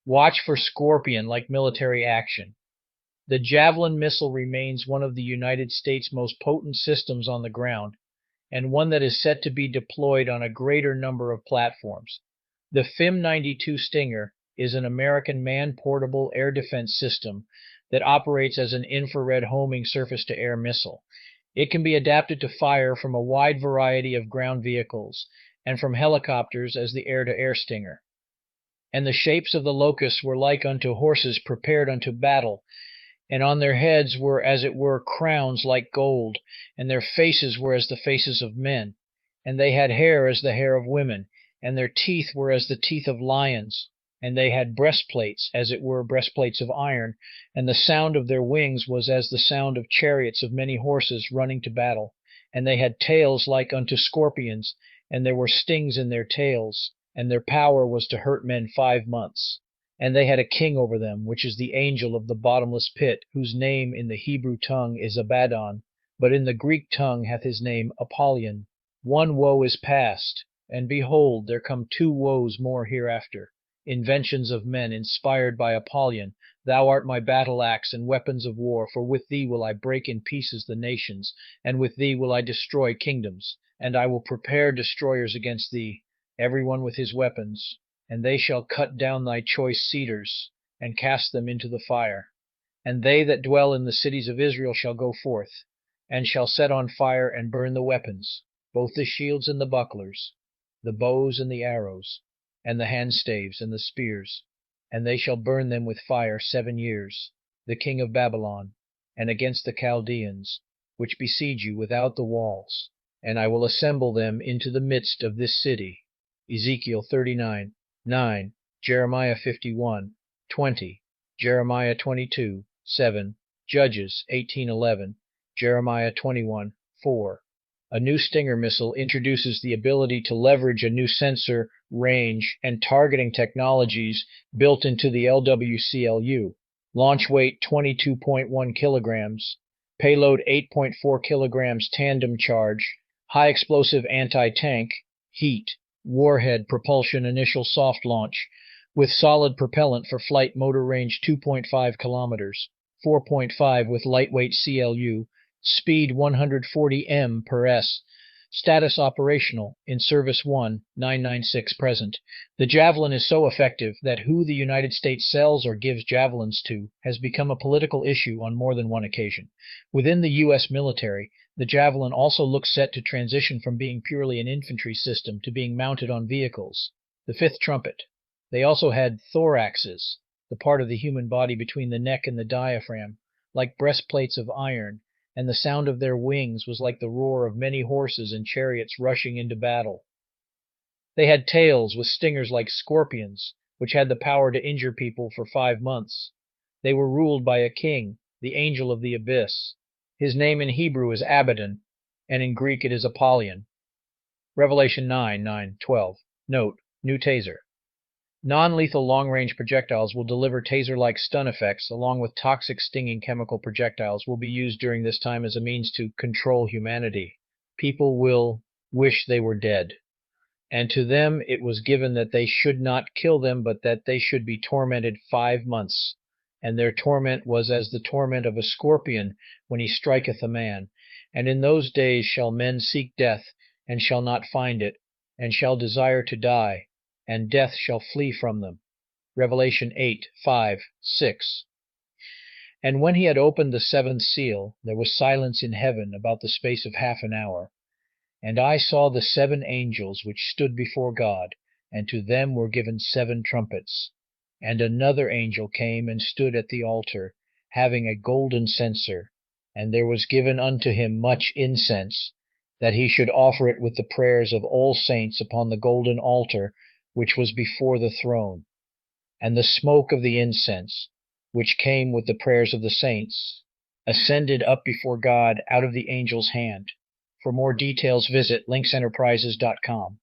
Watch for scorpion-like military action. The Javelin missile remains one of the United States' most potent systems on the ground, and one that is set to be deployed on a greater number of platforms. The FIM-92 Stinger is an American man-portable air defense system that operates as an infrared homing surface-to-air missile. It can be adapted to fire from a wide variety of ground vehicles and from helicopters as the air-to-air Stinger. And the shapes of the locusts were like unto horses prepared unto battle, and on their heads were as it were crowns like gold, and their faces were as the faces of men, and they had hair as the hair of women, and their teeth were as the teeth of lions, and they had breastplates, as it were breastplates of iron, and the sound of their wings was as the sound of chariots of many horses running to battle, and they had tails like unto scorpions, and there were stings in their tails, and their power was to hurt men 5 months. And they had a king over them, which is the angel of the bottomless pit, whose name in the Hebrew tongue is Abaddon, but in the Greek tongue hath his name Apollyon. One woe is past, and behold, there come 2 woes more hereafter, inventions of men inspired by Apollyon. Thou art my battle axe and weapons of war, for with thee will I break in pieces the nations, and with thee will I destroy kingdoms, and I will prepare destroyers against thee, every one with his weapons. And they shall cut down thy choice cedars, and cast them into the fire. And they that dwell in the cities of Israel shall go forth, and shall set on fire and burn the weapons, both the shields and the bucklers, the bows and the arrows, and the handstaves and the spears. And they shall burn them with fire 7 years, the king of Babylon, and against the Chaldeans, which besiege you without the walls. And I will assemble them into the midst of this city. Ezekiel 39:9, Jeremiah 51:20, Jeremiah 22:7, Judges 18:11, Jeremiah 21:4. A new Stinger missile introduces the ability to leverage a new sensor, range, and targeting technologies built into the LWCLU. Launch weight 22.1 kilograms, payload 8.4 kilograms tandem charge, high explosive anti-tank, heat, warhead propulsion initial soft launch, with solid propellant for flight motor range 2.5 kilometers, 4.5 with lightweight CLU, speed 140 m/s. Status operational, in service 1, 996 present. The Javelin is so effective that who the United States sells or gives javelins to has become a political issue on more than one occasion. Within the U.S. military, the Javelin also looks set to transition from being purely an infantry system to being mounted on vehicles. The 5th trumpet. They also had thoraxes, the part of the human body between the neck and the diaphragm, like breastplates of iron, and the sound of their wings was like the roar of many horses and chariots rushing into battle. They had tails with stingers like scorpions, which had the power to injure people for 5 months. They were ruled by a king, the angel of the abyss. His name in Hebrew is Abaddon, and in Greek it is Apollyon. Revelation 9:9-12. Note, new taser. Non-lethal long-range projectiles will deliver taser-like stun effects, along with toxic stinging chemical projectiles will be used during this time as a means to control humanity. People will wish they were dead. And to them it was given that they should not kill them, but that they should be tormented 5 months. And their torment was as the torment of a scorpion when he striketh a man. And in those days shall men seek death, and shall not find it, and shall desire to die, and death shall flee from them. Revelation 8:5-6. And when he had opened the 7th seal, there was silence in heaven about the space of half an hour. And I saw the 7 angels which stood before God, and to them were given 7 trumpets. And another angel came and stood at the altar, having a golden censer, and there was given unto him much incense, that he should offer it with the prayers of all saints upon the golden altar which was before the throne. And the smoke of the incense, which came with the prayers of the saints, ascended up before God out of the angel's hand. For more details, visit linksenterprises.com.